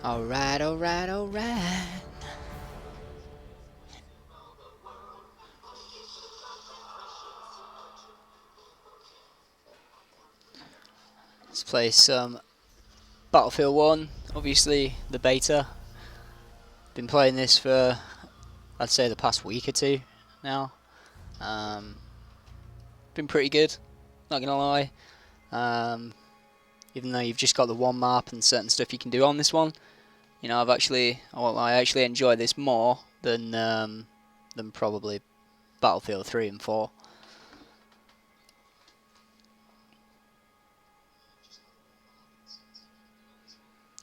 Alright, alright, alright. Let's play some Battlefield 1, obviously the beta. Been playing this for, I'd say, the past week or two now. Been pretty good, not gonna lie. Even though you've just got the one map and certain stuff you can do on this one, you know, I actually enjoy this more than probably Battlefield 3 and 4.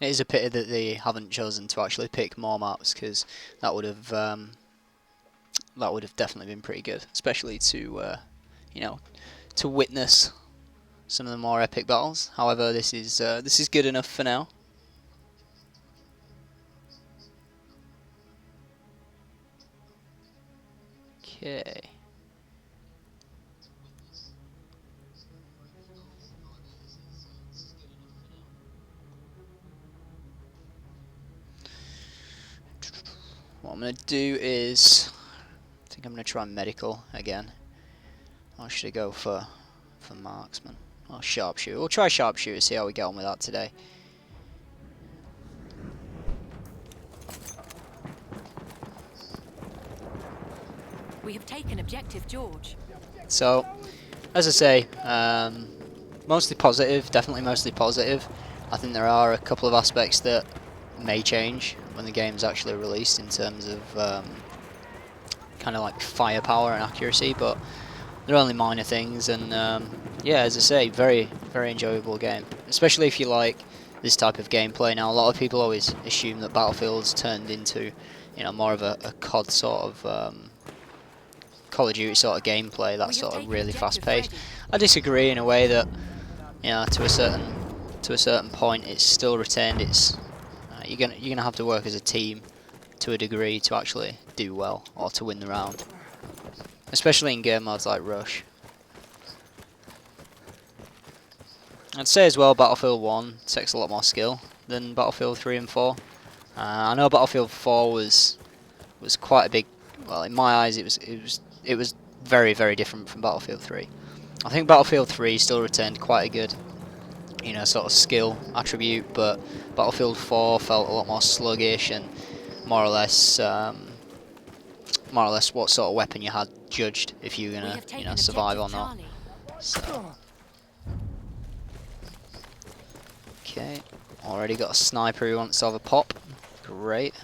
It is a pity that they haven't chosen to actually pick more maps, because that would have definitely been pretty good, especially to you know, to witness some of the more epic battles. However, this is good enough for now. Okay. What I'm going to do is, I think I'm going to try medical again. Or should I go for marksman? Or sharpshooter? We'll try sharpshooter, see how we get on with that today. We have taken objective George. So, as I say, mostly positive, definitely mostly positive. I think there are a couple of aspects that may change when the game's actually released in terms of kind of like firepower and accuracy, but they're only minor things. And yeah, as I say, very enjoyable game, especially if you like this type of gameplay. Now, a lot of people always assume that Battlefield's turned into, you know, more of a COD sort of Call of Duty sort of gameplay, that sort of really fast paced. I disagree in a way that, you know, to a certain point it's still retained its you're gonna have to work as a team to a degree to actually do well or to win the round, especially in game modes like Rush. I'd say as well, Battlefield 1 takes a lot more skill than Battlefield 3 and 4. I know Battlefield 4 was quite a big, well, in my eyes it was very different from Battlefield 3. I think Battlefield 3 still retained quite a good, you know, sort of skill attribute, but Battlefield 4 felt a lot more sluggish and more or less what sort of weapon you had judged if you were gonna, you know, survive or not. So. Okay, already got a sniper who wants to have a pop. Great.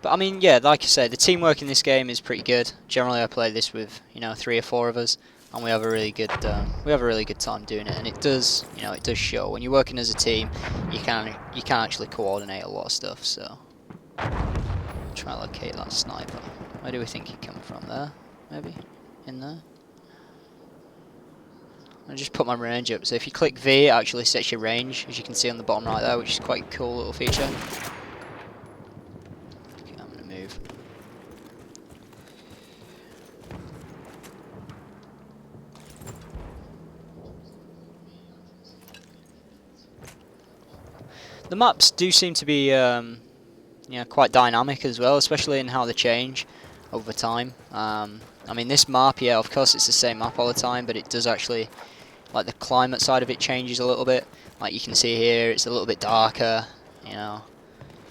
But I mean, yeah, like I said, the teamwork in this game is pretty good. Generally, I play this with, you know, 3 or 4 of us, and we have a really good time doing it. And it does, you know, it does show when you're working as a team. You can actually coordinate a lot of stuff. So, try to locate that sniper. Where do we think he come from? There, maybe in there. I just put my range up. So if you click V, it actually sets your range, as you can see on the bottom right there, which is quite a cool little feature. The maps do seem to be, you know, quite dynamic as well, especially in how they change over time. I mean, this map, yeah, of course it's the same map all the time, but it does actually, like, the climate side of it changes a little bit. Like you can see here, it's a little bit darker, you know,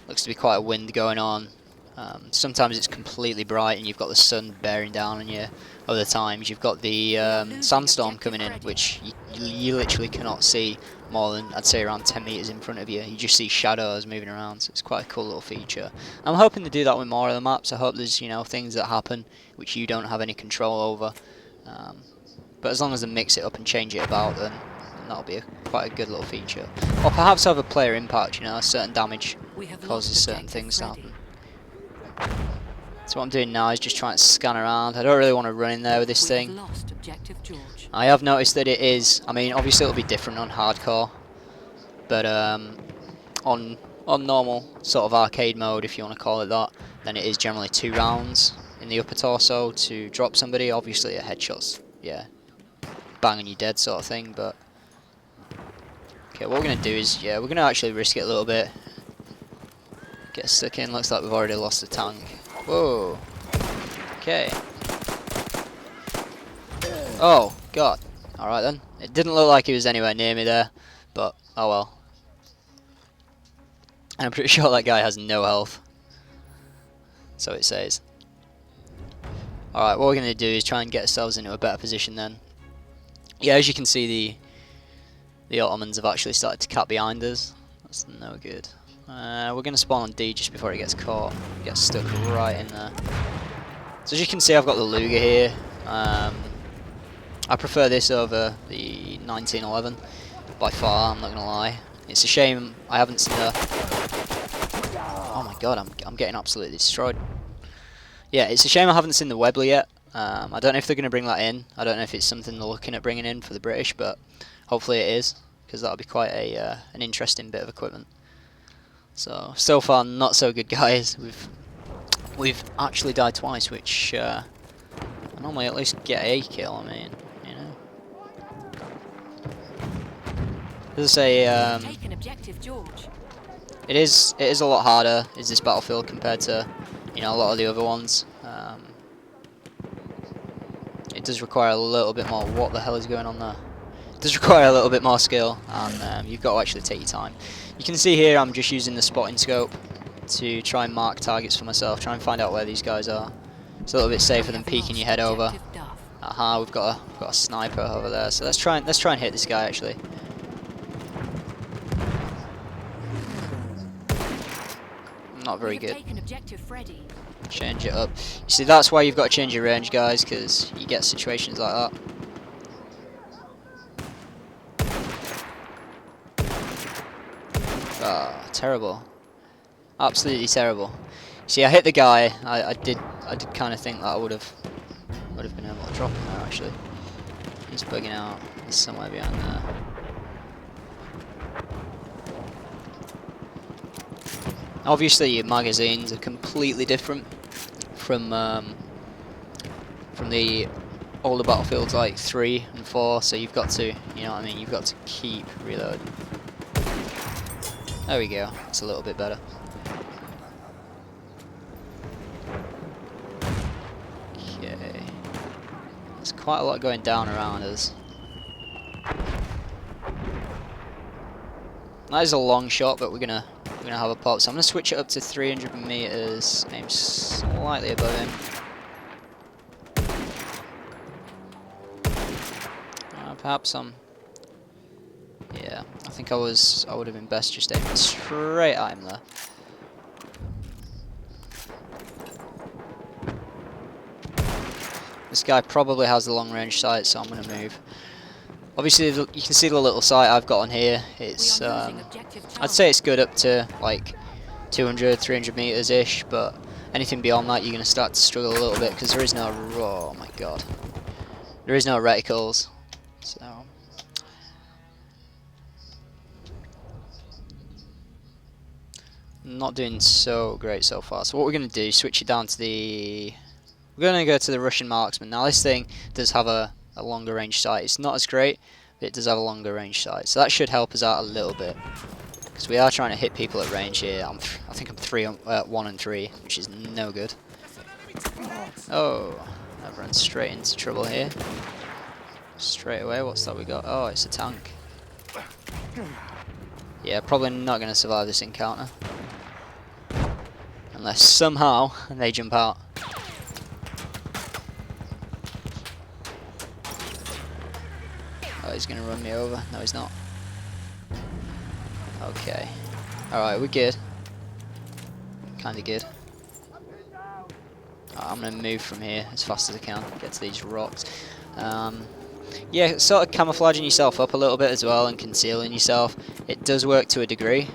looks to be quite a wind going on. Sometimes it's completely bright and you've got the sun bearing down on you. Other times you've got the sandstorm coming in, which you literally cannot see more than, I'd say, around 10 meters in front of you. You just see shadows moving around, so it's quite a cool little feature. I'm hoping to do that with more of the maps. I hope there's, you know, things that happen which you don't have any control over. But as long as they mix it up and change it about, then that'll be quite a good little feature. Or perhaps have a player impact, you know, certain damage causes certain things to happen. So what I'm doing now is just trying to scan around. I don't really want to run in there with this thing. I have noticed that it is, I mean, obviously it'll be different on hardcore, but on normal sort of arcade mode, if you want to call it that, then it is generally 2 rounds in the upper torso to drop somebody. Obviously a headshot's, yeah, bang and you're dead sort of thing, but Okay, what we're going to do is, yeah, we're going to actually risk it a little bit. Get stuck in. Looks like we've already lost the tank. Whoa. Okay. Oh, God. Alright then. It didn't look like he was anywhere near me there, but oh well. And I'm pretty sure that guy has no health. So it says. Alright, what we're going to do is try and get ourselves into a better position then. Yeah, as you can see, the Ottomans have actually started to cut behind us. That's no good. We're going to spawn on D just before he gets caught. Gets stuck right in there. So as you can see, I've got the Luger here. I prefer this over the 1911 by far, I'm not going to lie. It's a shame I haven't seen the... Oh my god, I'm getting absolutely destroyed. Yeah, it's a shame I haven't seen the Webley yet. I don't know if they're going to bring that in. I don't know if it's something they're looking at bringing in for the British, but hopefully it is, because that'll be quite an interesting bit of equipment. So far, not so good, guys. We've actually died twice, which I normally at least get a kill. I mean, you know. As I say, Take an objective, George. it is a lot harder. Is this battlefield compared to, you know, a lot of the other ones. It does require a little bit more. What the hell is going on there? It does require a little bit more skill, and you've got to actually take your time. You can see here I'm just using the spotting scope to try and mark targets for myself, try and find out where these guys are. It's a little bit safer than peeking your head over. Aha, we've got a sniper over there. So let's try and hit this guy actually. Not very good. Change it up. You see, that's why you've got to change your range, guys, because you get situations like that. Ah, terrible. Absolutely terrible. See, I hit the guy. I did kind of think that I would have been able to drop him there. Actually, he's bugging out. He's somewhere behind there. Obviously, your magazines are completely different from the older battlefields like 3 and 4. So you've got to, you know what I mean. You've got to keep reloading. There we go. It's a little bit better. Okay. There's quite a lot going down around us. That is a long shot, but we're gonna have a pop. So I'm gonna switch it up to 300 meters. Aim slightly above him. Perhaps I'm. Yeah, I think I would have been best just aiming straight at him there. This guy probably has the long range sight, so I'm going to move. Obviously, you can see the little sight I've got on here. It's I'd say it's good up to like 200, 300 meters ish, but anything beyond that, you're going to start to struggle a little bit because there is no. Oh my god, there is no reticles. So. Not doing so great so far. So what we're going to do is switch it down to the... We're going to go to the Russian marksman. Now this thing does have a longer range sight. It's not as great, but it does have a longer range sight. So that should help us out a little bit. Because we are trying to hit people at range here. I think I'm 1 and 3, which is no good. Oh, I've run straight into trouble here. Straight away, what's that we got? Oh, it's a tank. Yeah, probably not going to survive this encounter. Unless somehow they jump out. Oh, he's going to run me over. No, he's not. Okay. Alright, we're good. Kinda good. I'm going to move from here as fast as I can. Get to these rocks. Yeah, sort of camouflaging yourself up a little bit as well and concealing yourself. It does work to a degree.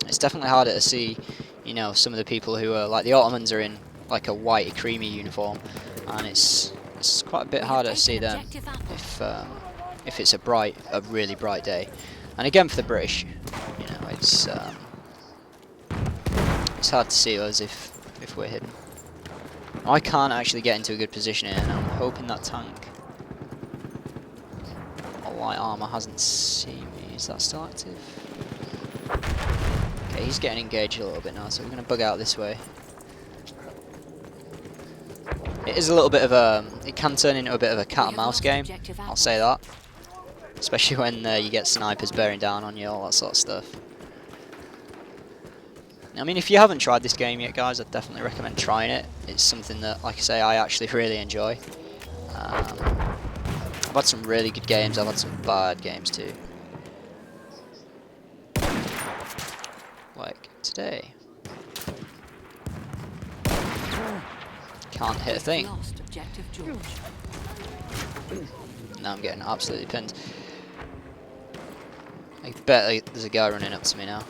It's definitely harder to see, you know, some of the people who are, like the Ottomans are in like a white creamy uniform, and it's quite a bit harder to see them if it's a really bright day. And again for the British, you know, it's hard to see us if we're hidden. I can't actually get into a good position here, and I'm hoping that tank. light armor hasn't seen me. Is that still active? Okay, he's getting engaged a little bit now, so we're going to bug out this way. It is a little bit of a... It can turn into a bit of a cat and mouse game, I'll say that. Especially when you get snipers bearing down on you, all that sort of stuff. I mean, if you haven't tried this game yet, guys, I'd definitely recommend trying it. It's something that, like I say, I actually really enjoy. I've had some really good games, I've had some bad games too. Like today. Can't hit a thing. Now I'm getting absolutely pinned. I bet there's a guy running up to me now.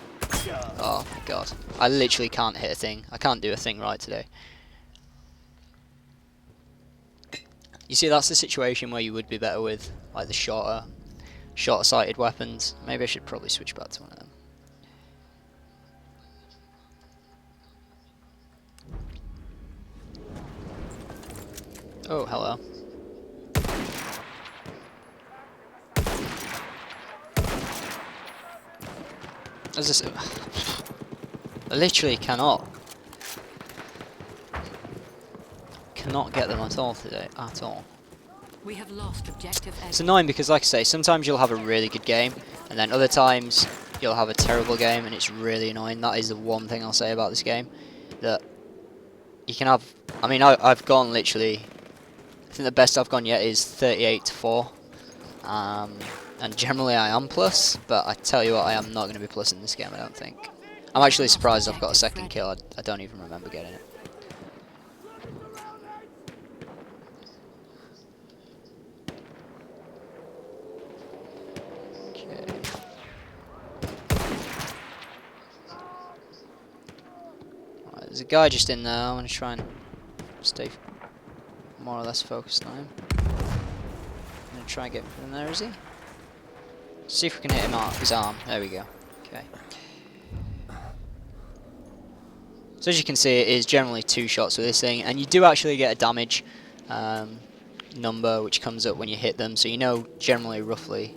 Oh my god. I literally can't hit a thing. I can't do a thing right today. You see, that's the situation where you would be better with like the shorter sighted weapons. Maybe I should probably switch back to one of them. Oh, hello. Is this? I literally cannot get them at all today, at all. We have lost objective A. It's annoying because, like I say, sometimes you'll have a really good game, and then other times you'll have a terrible game, and it's really annoying. That is the one thing I'll say about this game, that you can have. I mean, I've gone literally. I think the best I've gone yet is 38-4, and generally I am plus, but I tell you what, I am not going to be plus in this game. I don't think. I'm actually surprised I've got a second kill. I don't even remember getting it. There's a guy just in there. I'm going to try and stay more or less focused on him. I'm going to try and get him in there, is he? See if we can hit him out his arm. There we go. Okay. So as you can see, it is generally 2 shots with this thing, and you do actually get a damage number which comes up when you hit them, so you know generally roughly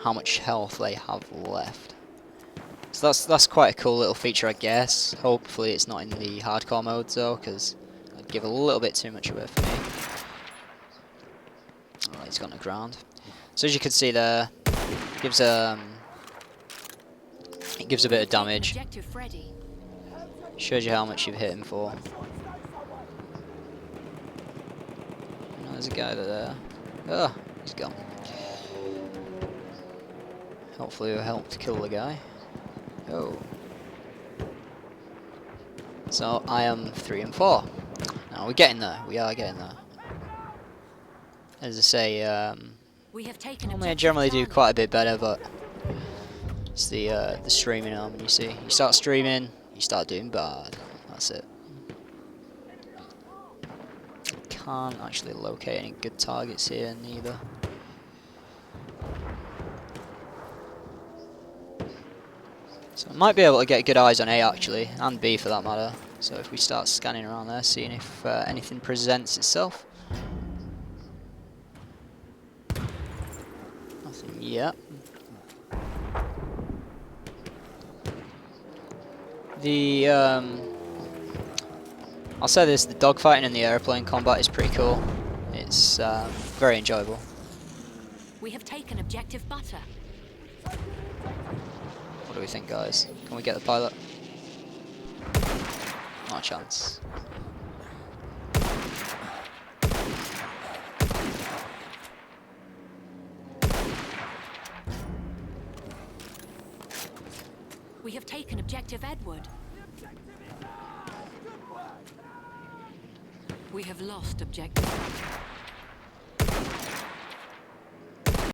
how much health they have left. So that's quite a cool little feature, I guess. Hopefully it's not in the hardcore mode though, because I'd give a little bit too much away for me. Oh, he's gone to ground. So as you can see there, it gives a bit of damage. Shows you how much you've hit him for. Oh, there's a guy there. Oh, he's gone. Hopefully it'll help to kill the guy. Oh. So I am 3 and 4. Now we're getting there. We are getting there. As I say, we have taken normally I generally do quite a bit better, but it's the streaming element. You see, you start streaming, you start doing bad. That's it. Can't actually locate any good targets here neither. So I might be able to get good eyes on A actually, and B for that matter. So if we start scanning around there, seeing if anything presents itself. Nothing yet. The I'll say this: the dogfighting and the airplane combat is pretty cool. It's very enjoyable. We have taken objective butter. What do we think, guys? Can we get the pilot? Not a chance. We have taken objective Edward. We have lost objective.